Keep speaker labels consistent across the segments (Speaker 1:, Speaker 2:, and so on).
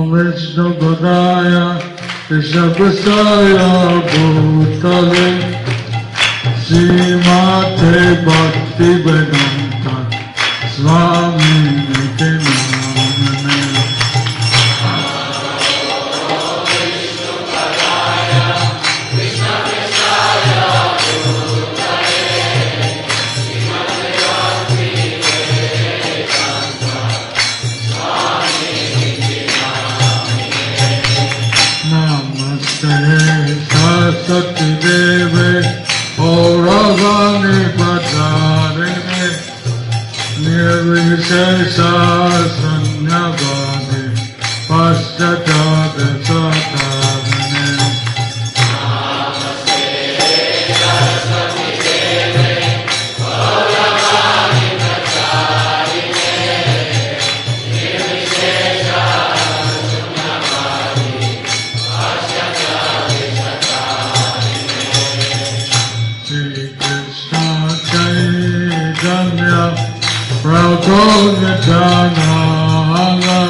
Speaker 1: Vishnu Padaya Vishabhasaya Bhutale Srimate Bhakti Vedanta Swami Nite Namane Vishnu Padaya Vishabhasaya Bhutale Srimate Bhakti Vedanta Swami Namaste Saraswati Deve Auravani Pacharine Nirvishesha Sanyavadi Paschatade Satarine Namaste Saraswati Deve Auravani Pacharine Nirvishesha Prabhu Nityananda Siya Doita Godadara Siddhari Ora Bhakta Vrinda Hare Krishna Chaitanya Prabhu Nityananda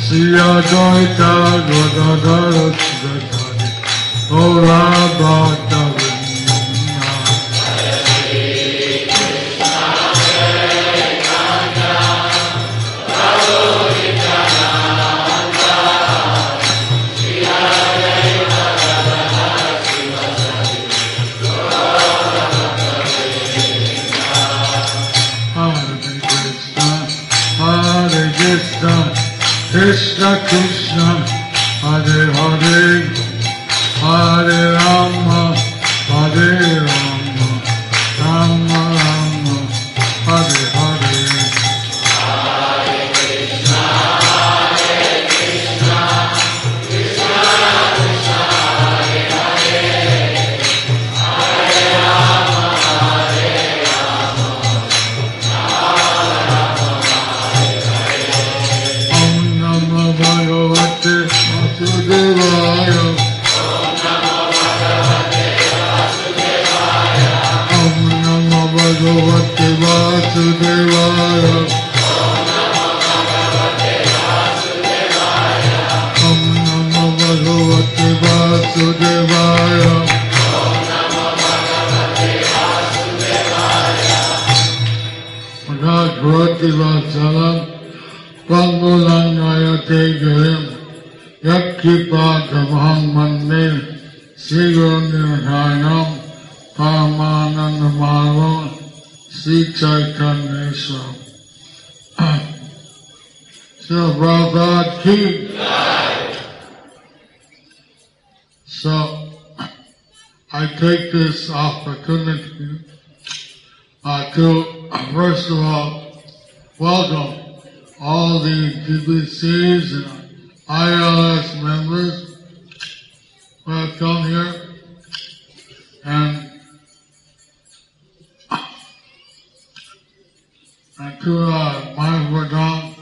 Speaker 1: Siya Doita Godadara Siddhari Ora Bhakta Vrinda Hare Krishna, Krishna Krishna, Hare Hare, Hare Rama, Hare Rama, Rama Rama, Hare Hare. Hare Krishna, Krishna Krishna, Hare Hare, Hare Rama, Hare Rama, Bhagavate Vasudevaya Om Namo Bhagavate Vasudevaya Om Namo Bhagavate Vasudevaya Bhagavate Vasalam Pangulangayate Garim Yakkipa Tamaham Mande Sigurunirhanam Paramanandamaram Sri Chaitanyeswaram. So Prabhupada ki. So I take this opportunity to first of all welcome all the GBCs and ILS members who have come here, and to Mayapur Dham.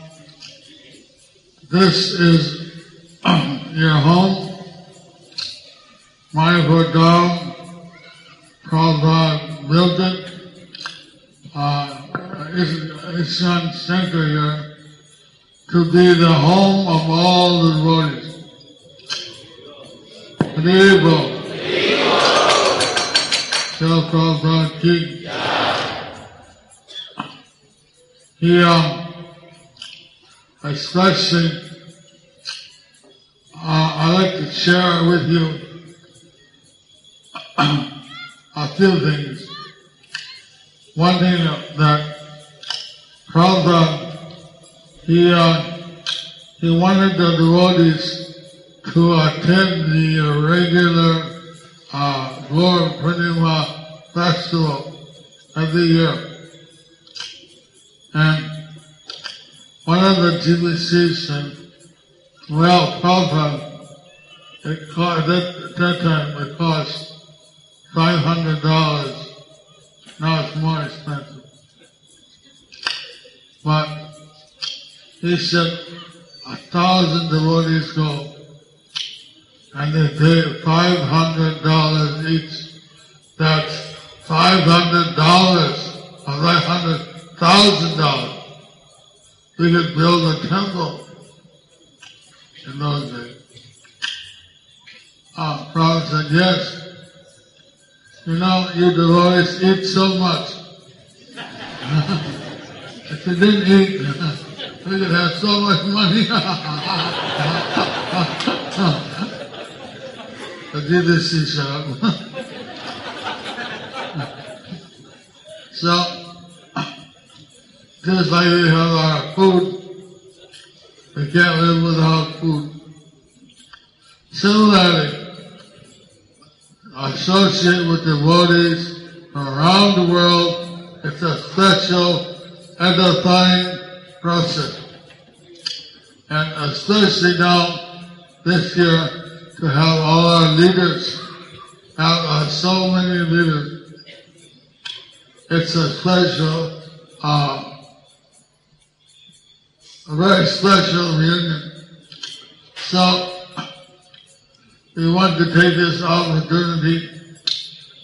Speaker 1: This is your home. Mayapur Dham, Prabhupada built it. It's on center here to be the home of all the devotees. Haribo. Shri Prabhupada ki. He especially, I'd like to share with you a few things. One thing that Prabhupada, he wanted the devotees to attend the regular Lord Purnima festival every year. And one of the GBCs said, well, Prabhupada, at that time it cost $500. Now it's more expensive. But he said 1,000 devotees go. and they pay $500 each. That's $500 or $100,000. We could build a temple in those days. Prabhupada said, yes. You know, you devotees eat so much. If you didn't eat, we could have so much money. The DDC shop. So, just like we have our food, we can't live without food. Similarly, associate with devotees from around the world. It's a special, edifying process. And especially now, this year, to have all our leaders, have so many leaders. It's a special, a very special reunion. So, we want to take this opportunity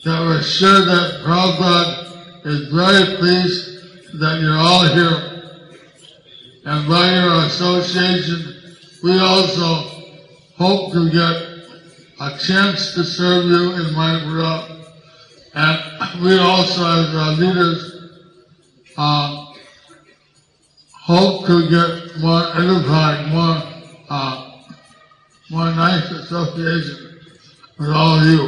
Speaker 1: that we're sure that Prabhupada is very pleased that you're all here. And by your association, we also hope to get a chance to serve you in Mayapur. And we also, as our leaders, hope to get more edifying, more nice association with all of you.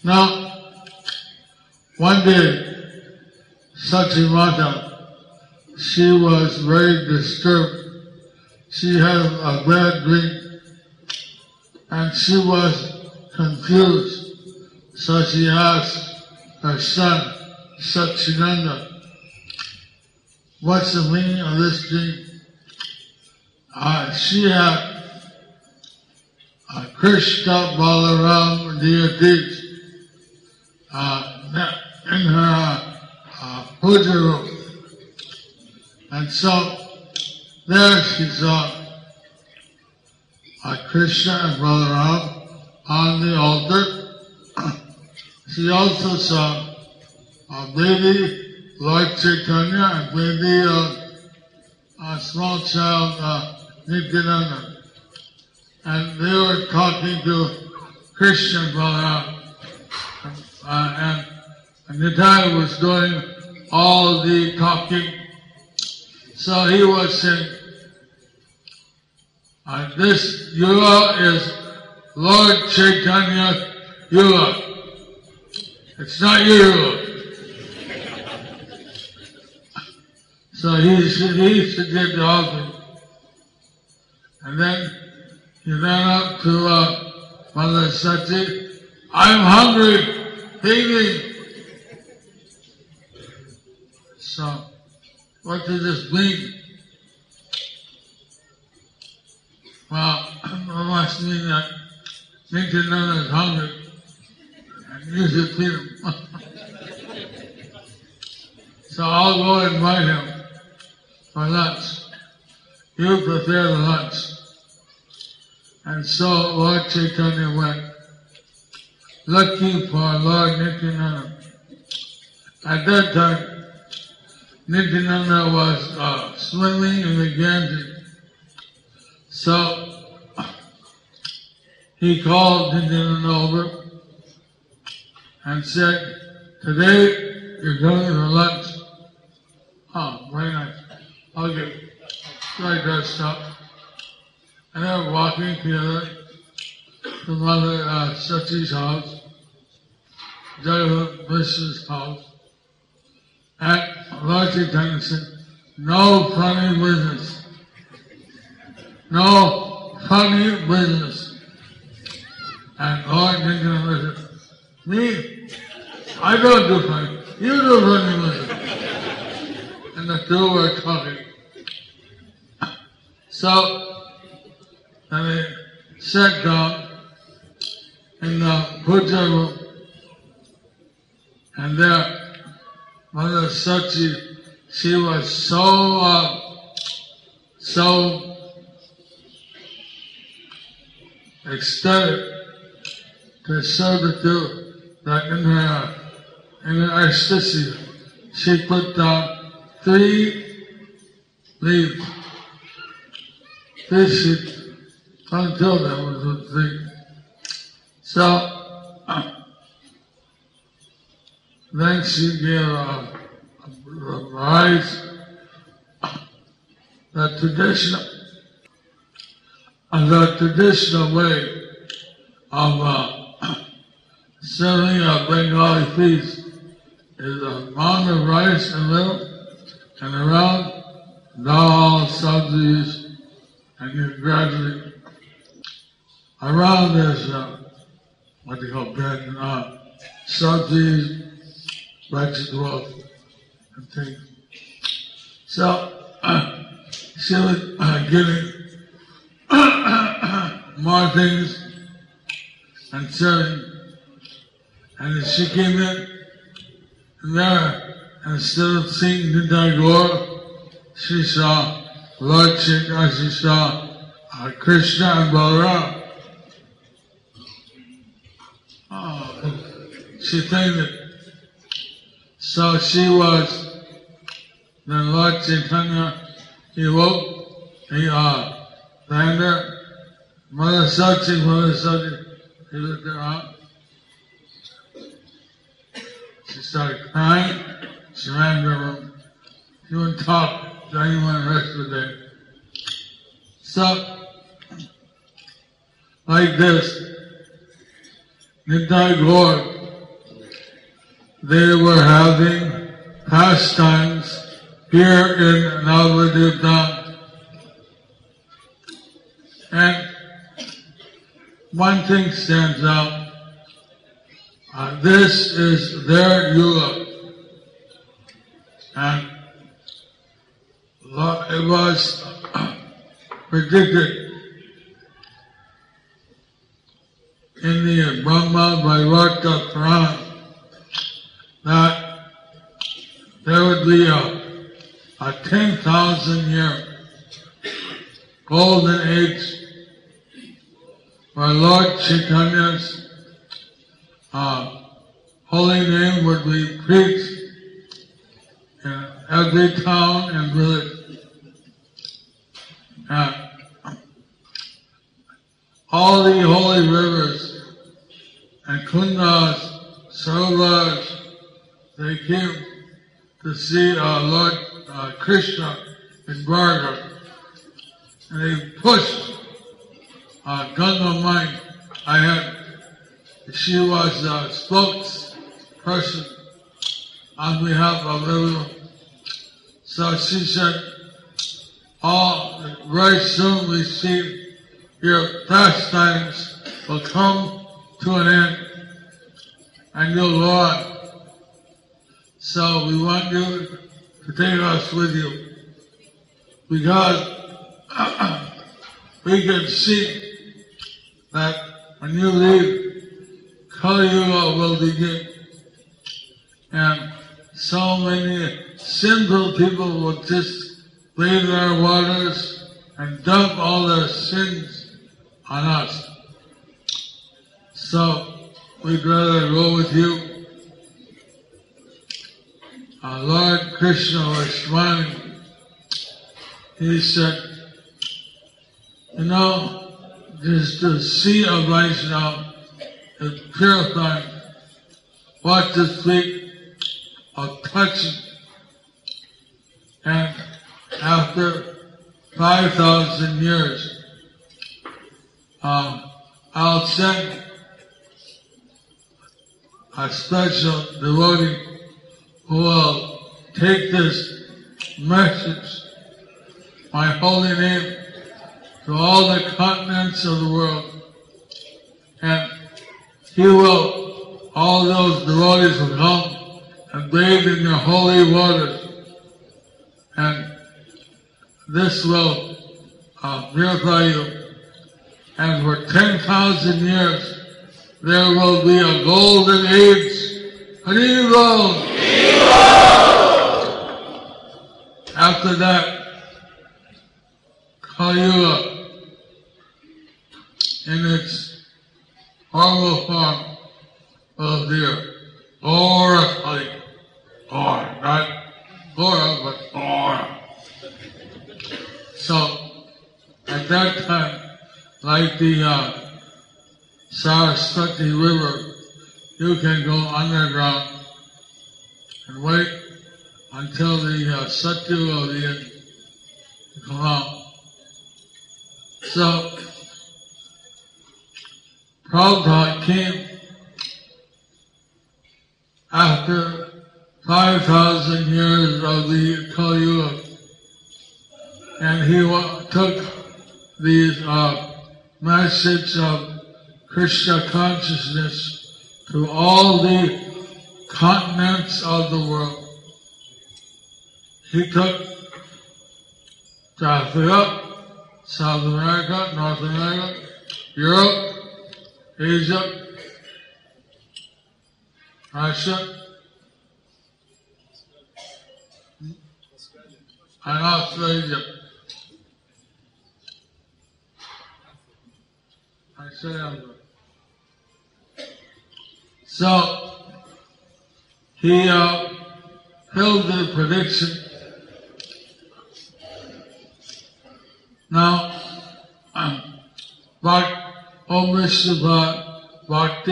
Speaker 1: Now, one day, Sachimata, she was very disturbed. She had a bad dream, and she was confused. So she asked her son, Satchidananda, what's the meaning of this dream? She had Krishna Balaram deities in her puja room. And so there she saw Krishna and Balaram on the altar. She also saw baby Lord Chaitanya and baby a small child Nityananda. And they were talking to Krishna and Balaram. And Nitai was doing all the talking. So he was saying, this yuva is Lord Chaitanya yuva. It's not your yuva. So he did the offering. And then he ran up to Mother Sati. I'm hungry. Feed me. So, what does this mean? Well, it must mean that Nityananda is hungry and you should feed him. So I'll go invite him for lunch. You prepare the lunch. And so Lord Chaitanya went looking for Lord Nityananda. At that time, Nityananda was swimming in the Ganges. So he called Nityananda over and said, today you're going to lunch. Oh, very nice. Okay. So I dressed up. And they were walking together to Mother Sati's house, Jayapataka Swami's house. And Lord Chaitanya said, no funny business. No funny business. And Lord Nityananda said, me? I don't do funny. You do funny business. And the two were talking. So, and they sat down in the puja room, and there, Mother Sati, she was so ecstatic to servitude that in her ecstasy she put down 3 leaves, 3 sheets, until there was a 3. So then she gave a rise, the traditional way of serving a Bengali feast is a mound of rice in the middle, and around dal, sabzis, and you gradually around there's what they call bread and sabzis, vegetables, and things. So she was giving more things and serving. And as she came in, and there, instead of seeing Nidai Gaur, she saw Lord Chaitanya, she saw Krishna and Balaram. She fainted. So she was, then Lord Chaitanya, he woke, he landed, Mother Sachi, he looked around. She started crying, she ran to her room. She wouldn't talk to anyone the rest of the day. So, like this, Nitai Gaur, they were having pastimes here in Navadip Dham. And one thing stands out. This is their yuga. And it was predicted in the Brahma Vaivarta Purana that there would be a 10,000 year golden age where Lord Chaitanya's holy name would be preached in every town and village. And all the holy rivers and kundas, sarovars, they came to see Lord Krishna in Dwarka. And they pushed Ganga Mai ahead. She was a spokesperson on behalf of everyone. So she said, very soon we see your pastimes will come to an end and you'll go on. So we want you to take us with you because we can see that when you leave, Kali Yuga will begin. And so many sinful people will just leave their waters and dump all their sins on us. So we'd rather go with you. Lord Krishna was smiling. He said, just to see a Vaishnava is purifying. What to speak of touching. And after 5,000 years, I'll send a special devotee who will take this message, my holy name, to all the continents of the world. And all those devotees will come and bathe in your holy waters. And this will purify you. And for 10,000 years, there will be a golden age. Haribo! After that, Kali Yuga in its horrible form will appear. Aura, Aura, not Aura, but Aura. So, at that time, like the Saraswati River, you can go underground and wait until the Satya will begin to come out. So, Prabhupada came after 5,000 years of the Kali Yuga, and he took these message of Krishna consciousness to all the continents of the world. He took to Africa, South America, North America, Europe, Asia, Russia, and Australia. I said so he filled the prediction. Now, Bhakti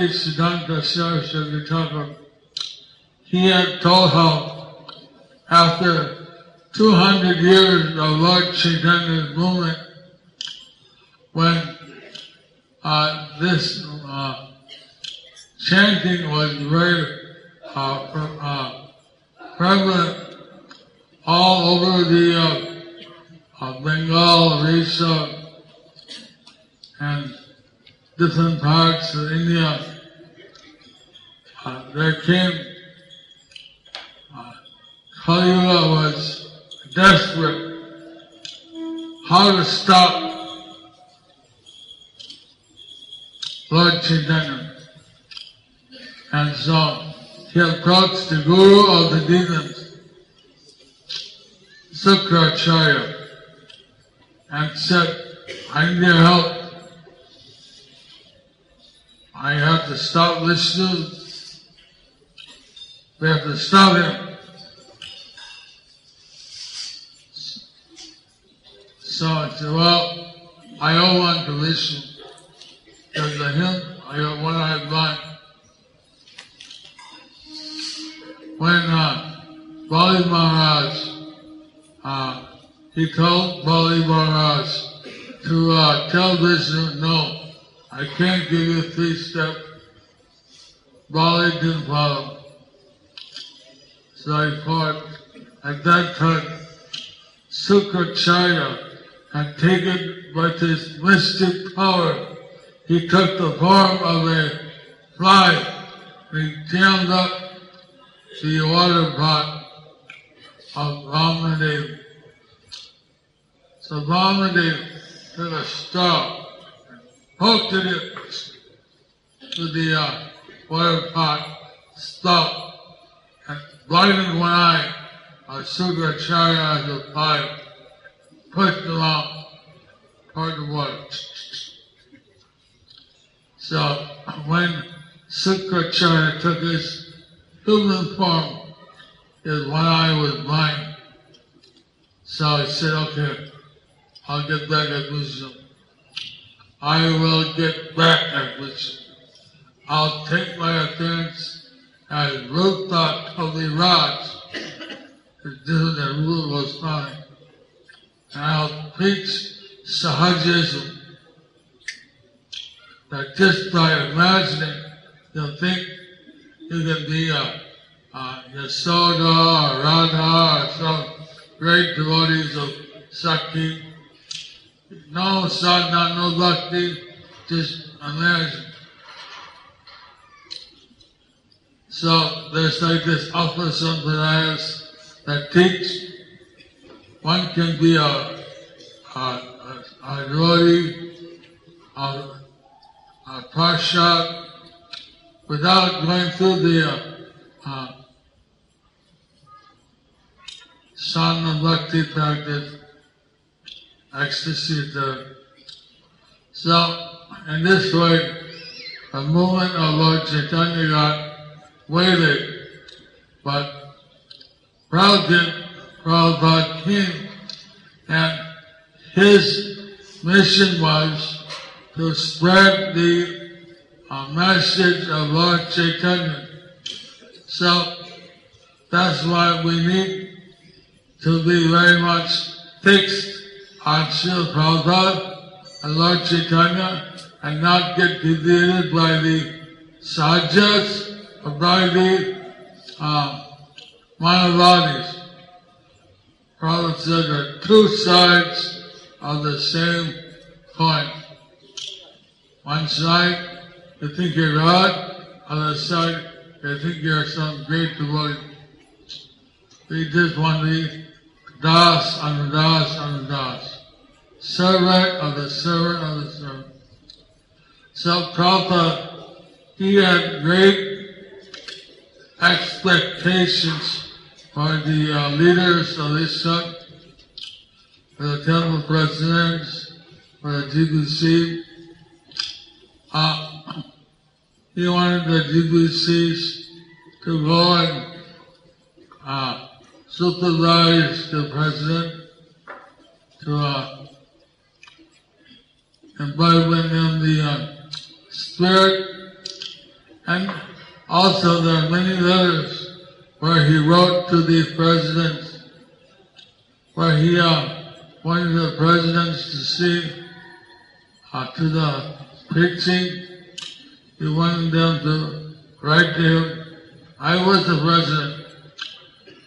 Speaker 1: Siddhanta Saraswati Thakur, he had told how after 200 years of Lord Chaitanya's movement, when this chanting was very prevalent all over the Bengal, Orissa, and different parts of India. There came, Kali Yuga was desperate how to stop Lord Chaitanya. And so he approached the Guru of the demons, Sukracharya, and said, I need your help. I have to stop Vishnu. We have to stop him. So I said, well, I owe one to Vishnu. Because to him, I owe one I have mine. When Bali Maharaj, he told Bali Maharaj to tell Vishnu, no, I can't give you 3-step. Bali didn't follow. So I fought. At that time, Sukracharya had taken with his mystic power, he took the form of a fly and he jammed up the water pot of Vamadev. So Vamadev took a straw and poked it to the water pot, stopped, and blinded one eye of Sukracharya as a fire, pushed him out toward the water. So when Sukracharya took his human form, his one eye was blind. So he said, okay, I'll get back at Vishnu. I will get back at Vishnu. I'll take my appearance as Rupa Kaviraj, this is the rule was fine. And I'll preach Sahajism, that just by imagining, you'll think you can be Yasoda or Radha or some great devotees of Sakti. No sadhana, no bhakti, just imagine. So there's like this Alpha Sampradayas that teach one can be a devotee, a prashad, without going through the sadhana bhakti practice, ecstasy there. So in this way, the movement of Lord Chaitanya got weighted, but Prabhupada came, and his mission was to spread the message of Lord Chaitanya. So that's why we need to be very much fixed on Srila Prabhupada and Lord Chaitanya and not get defeated by the sadhus or by the Mayavadis. Prabhupada said that two sides of the same coin. One side, you think you're God, other side, you think you're some great devotee. We just want to be Das and Das and Das. Servant of the servant of the servant. So Prabhupada, he had great expectations for the leaders of this sect, for the temple presidents, for the GBC. He wanted the GBCs to go and supervise the president, to imbibe in him the spirit, and also there are many letters where he wrote to the presidents, where he wanted the presidents to see to the preaching. He wanted them to write to him. I was the president.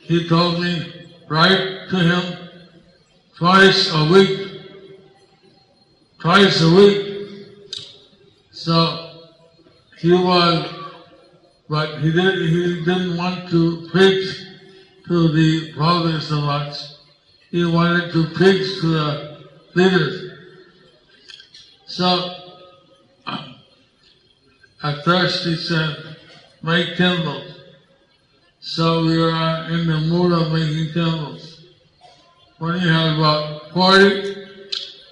Speaker 1: He told me, write to him twice a week. Twice a week. So he was, but he didn't want to preach to the public so much. He wanted to preach to the leaders. So at first he said, make candles. So we were in the mood of making candles. When he had about 40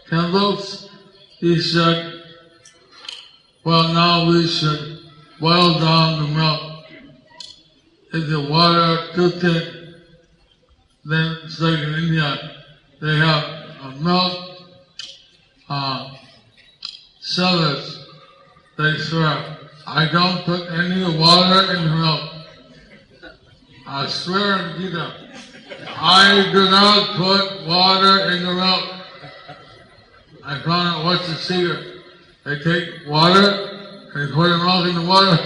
Speaker 1: candles, he said, well, now we should boil down the milk. If the water too thin, then it's like in India, they have milk sellers. They swear, I don't put any water in the milk. I swear on Gita, I do not put water in the milk. I found out what's the secret. They take water, and they pour the milk in the water.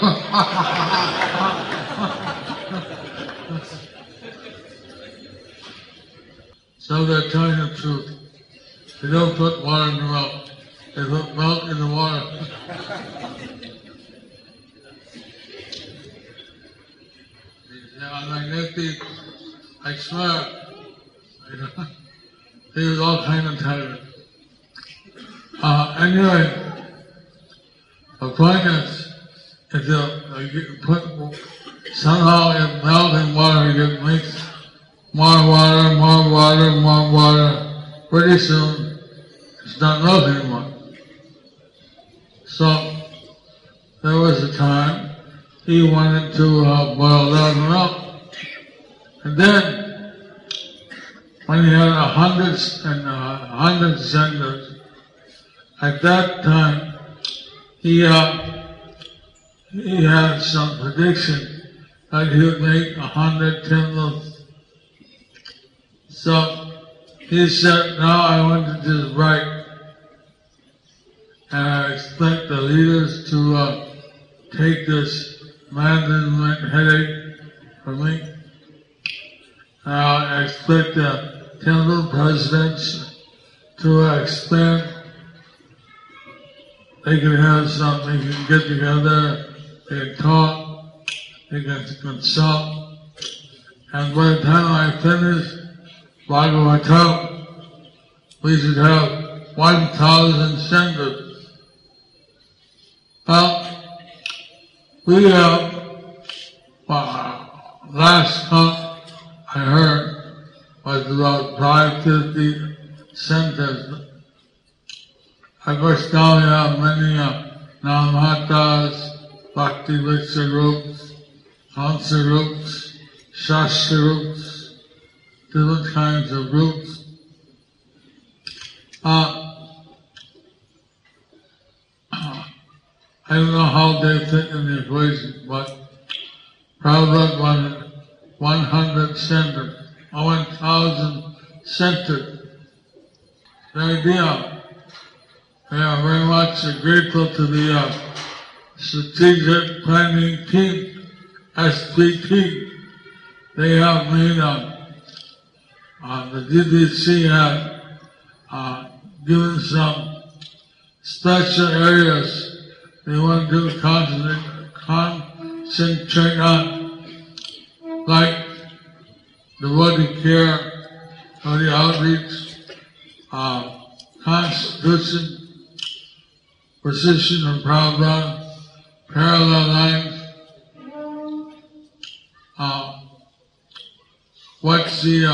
Speaker 1: So they're telling the truth. They don't put water in the milk. They put milk in the water. On my nephew, I swear, he was all kind of tired. Anyway, the point is, if you put somehow if milk and water, you get mixed, more water, more water, more water. Pretty soon, it's not milk anymore. So there was a time he wanted to boil down the milk. And then, when he had 100 senders, at that time, he had some prediction that he would make 100 temples. So he said, now I want to just write. And I expect the leaders to take this management headache for me. I expect the temple presidents to expand. They can have something, they can get together, they can talk, they can consult. And by the time I finish Bhagavatam, we should have 1,000 senders. Well, we have, last count I heard was about 550 centers. Of course, now we have many Namatas, Bhakti Victor groups, Hansa groups, Shastra groups, different kinds of groups. I don't know how they fit in the equation, but Prabhupada wanted 100 centered, 1,000 centered. The idea, we are very much grateful to the Strategic Planning Team, SPT. They have made, the DBC have given some special areas they want to concentrate on, like devotee care, devotee outreach, constitution, position of Prabhupada, parallel lines, what's the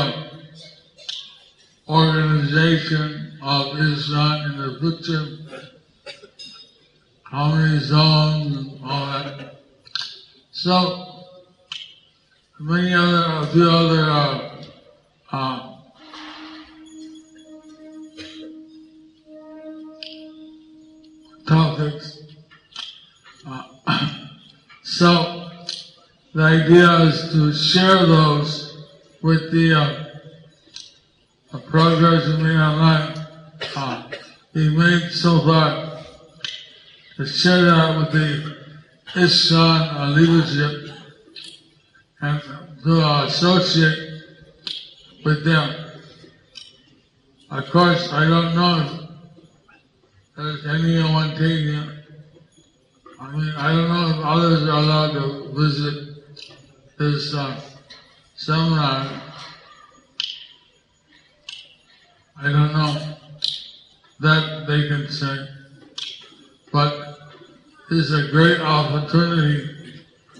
Speaker 1: organization of Islam in the future, how many zones and all that. So, a few other topics. So, the idea is to share those with the progress we made online. We made so far, to share that with the ISKCON leadership and to associate with them. Of course, I don't know if there's anyone taking it. I mean, I don't know if others are allowed to visit this seminar. I don't know that they can say. But this is a great opportunity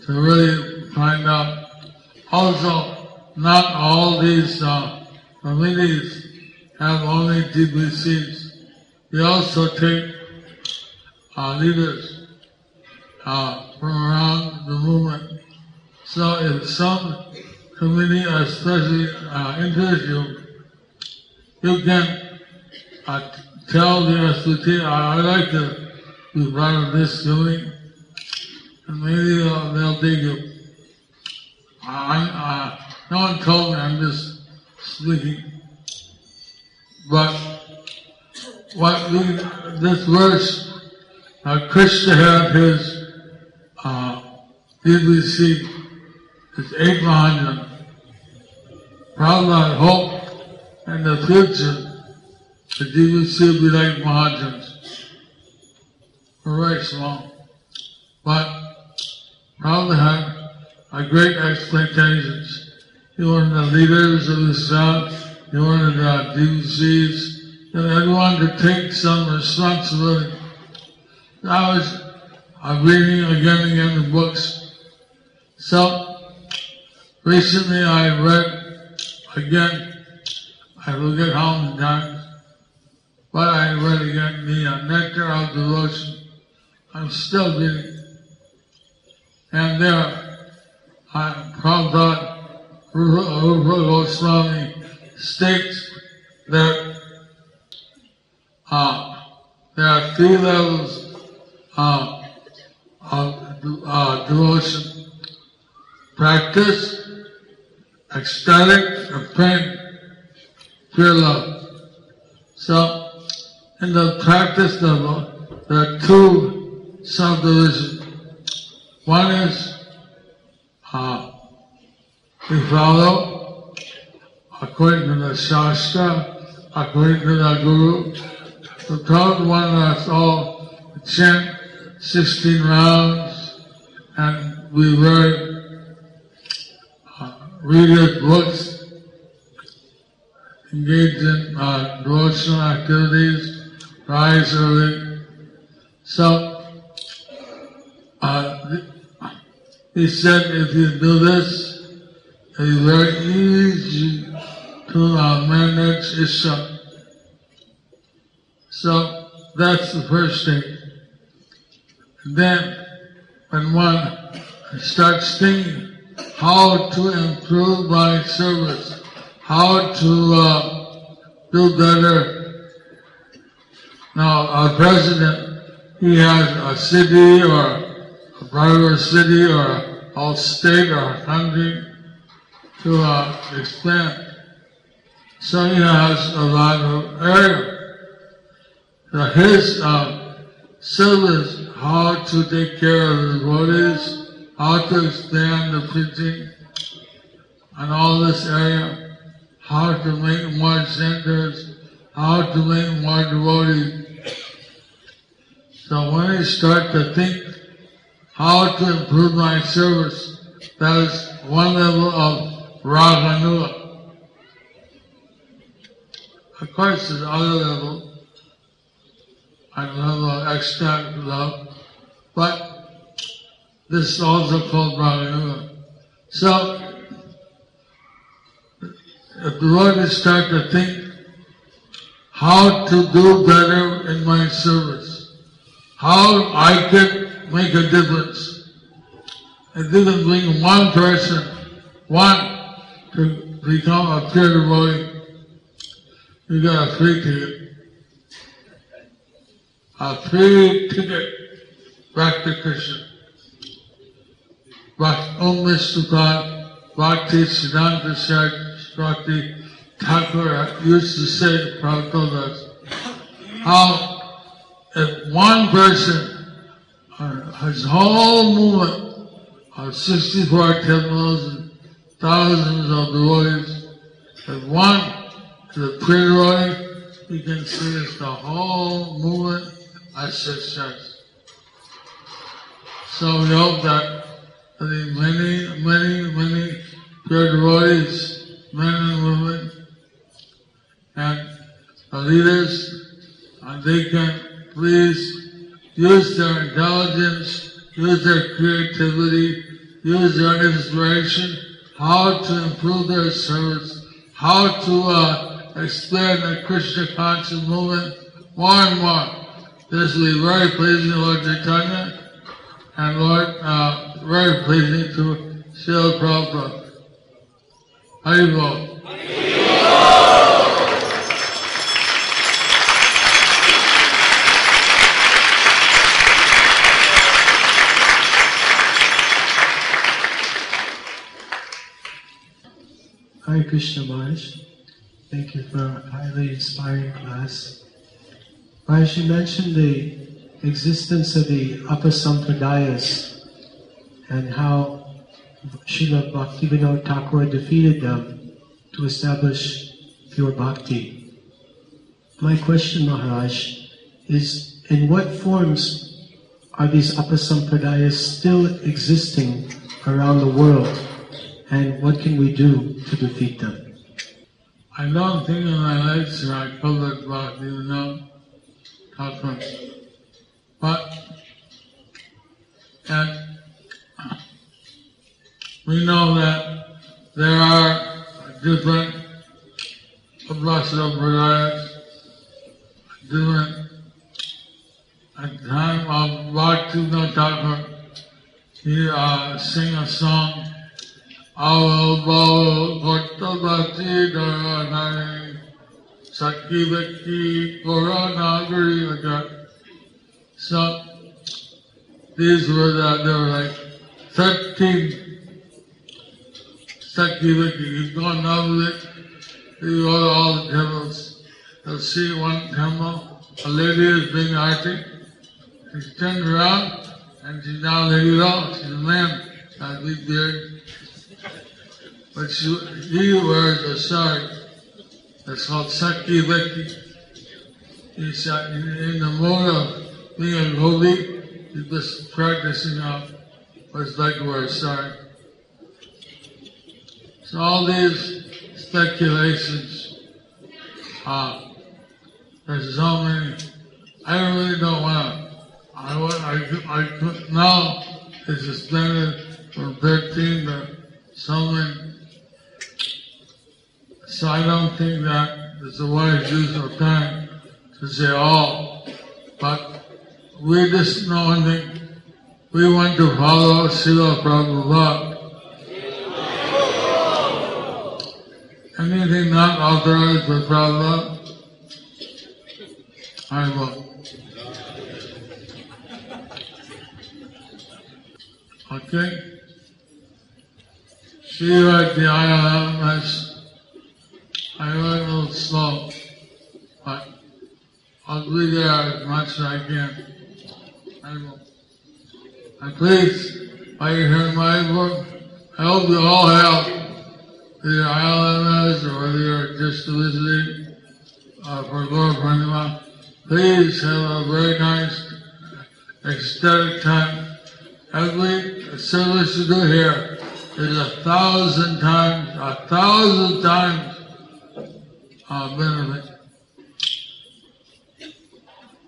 Speaker 1: to really find out. Also, not all these committees have only DBCs. We also take leaders from around the movement. So if some committee especially interests you, you can tell the SPT, I'd like to be part of this committee, and maybe they'll take you. No one told me, I'm just speaking. But this verse, Krishna had his DBC, his 8 Mahajans. Prabhupada hoped in the future the DBC will be like Mahajans. We're very small. But Prabhupada had great expectations. He wanted the leaders of Islam, he wanted the DBCs, and everyone to take some responsibility. I was reading again and again the books. So, recently I read again, I forget how many times, but I read again the Nectar of Devotion. I'm still reading. And there, Prabhupada Rupa Swami states that there are 3 levels of devotion: practice, ecstatic, and pain, pure love. So, in the practice level, there are 2 subdivisions. One is we follow according to the Shastra, according to the Guru. The Prabhupada wanted us all to chant 16 rounds, and we read his books, engage in devotional activities, rise early. So, he said if you do this, it's very easy to manage Isha. So, that's the first thing. And then when one starts thinking how to improve my service, how to do better. Now our president, he has a city or a private city or a whole state or a country to expand. So he has a lot of area. So his service, how to take care of the devotees, how to expand the preaching and all this area, how to make more centers, how to make more devotees. So when you start to think how to improve my service, that is one level of Raganuga. Of course, there's other level, and level of ecstatic love, but this is also called Raganuga. So, if the devotees start to think how to do better in my service, how I can make a difference, if you can bring one person, one to become a pure devotee, you got a free ticket. A free ticket back to Krishna. Om Vishnupada Bhakti Siddhanta Saraswati Thakur used to say, Prabhupada told us, how if one person, his whole movement of 64 temples and thousands of devotees, if one is a pure devotee, you can see it's the whole movement a success. So we hope that the many pure devotees, men and women, and the leaders, they can please use their intelligence, use their creativity, use their inspiration, how to improve their service, how to expand the Krishna conscious movement more and more. This will be very pleasing to Lord Chaitanya and Lord, very pleasing to Srila Prabhupada. Haribol.
Speaker 2: Hare Krishna Maharaj. Thank you for a highly inspiring class. Maharaj, you mentioned the existence of the Apasampradayas and how Srila Bhaktivinoda Thakur defeated them to establish pure bhakti. My question, Maharaj, is in what forms are these Apasampradayas still existing around the world, and what can we do to defeat them?
Speaker 1: I don't think in my lecture I covered Bhaktivinoda Thakur, but we know that there are different Apasampradayas, different. At the time of Bhaktivinoda Thakur, he sang a song, Aval Bhaval Bhaktavati Dharanai Sakhi Bhakti Koranagari, like that. So these were there were like 13 Sakhi Bhakti. He's gone down with it. You go to all the temples. You'll see one temple, a lady is being arti. She turned around and she's now Lady Rao. She's a man, got a big beard. But he wears a sari that's called Sakhi Bhakti. He's in the mode of being a gopi. He's just practicing out what it's like to wear a sari. So all these speculations, there's so many. I really don't want to. I could now it's suspended from 13 to so many. So I don't think that it's a wise use of time to say all. But we just know one thing, we want to follow Srila Prabhupada. Anything not authorized by Prabhupada, I will. Okay? Srila Jayapataka, I went a little slow, but I'll be there as much as I can. I will. And please, while you're here in Mayapur, I hope you all have either ILMS or whether you're just visiting for Lord Purnima. Please have a very nice, ecstatic time. Every service you do here is 1,000 times benefit.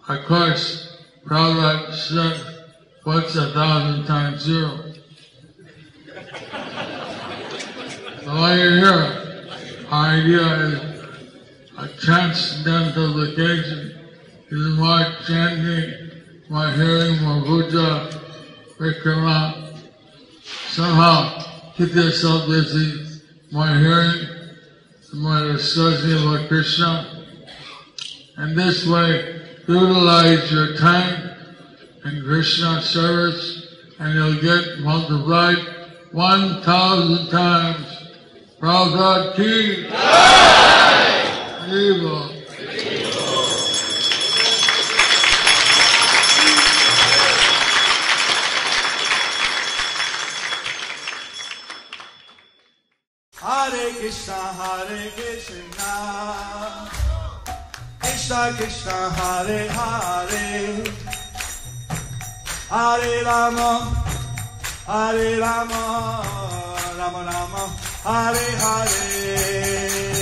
Speaker 1: Of course, Prabhupada said, what's 1,000 times 0? So while you're here, our idea is a transcendental vacation. Is more chanting, more hearing, more puja, vikrama. Somehow keep yourself busy, more hearing, more associated with Krishna. And this way, utilize your time in Krishna service and you'll get multiplied 1,000 times. Prabhupada ki Jai!
Speaker 3: Hare Krishna, Krishna Krishna, Hare Hare, Hare Rama, Rama Rama, Hare Hare.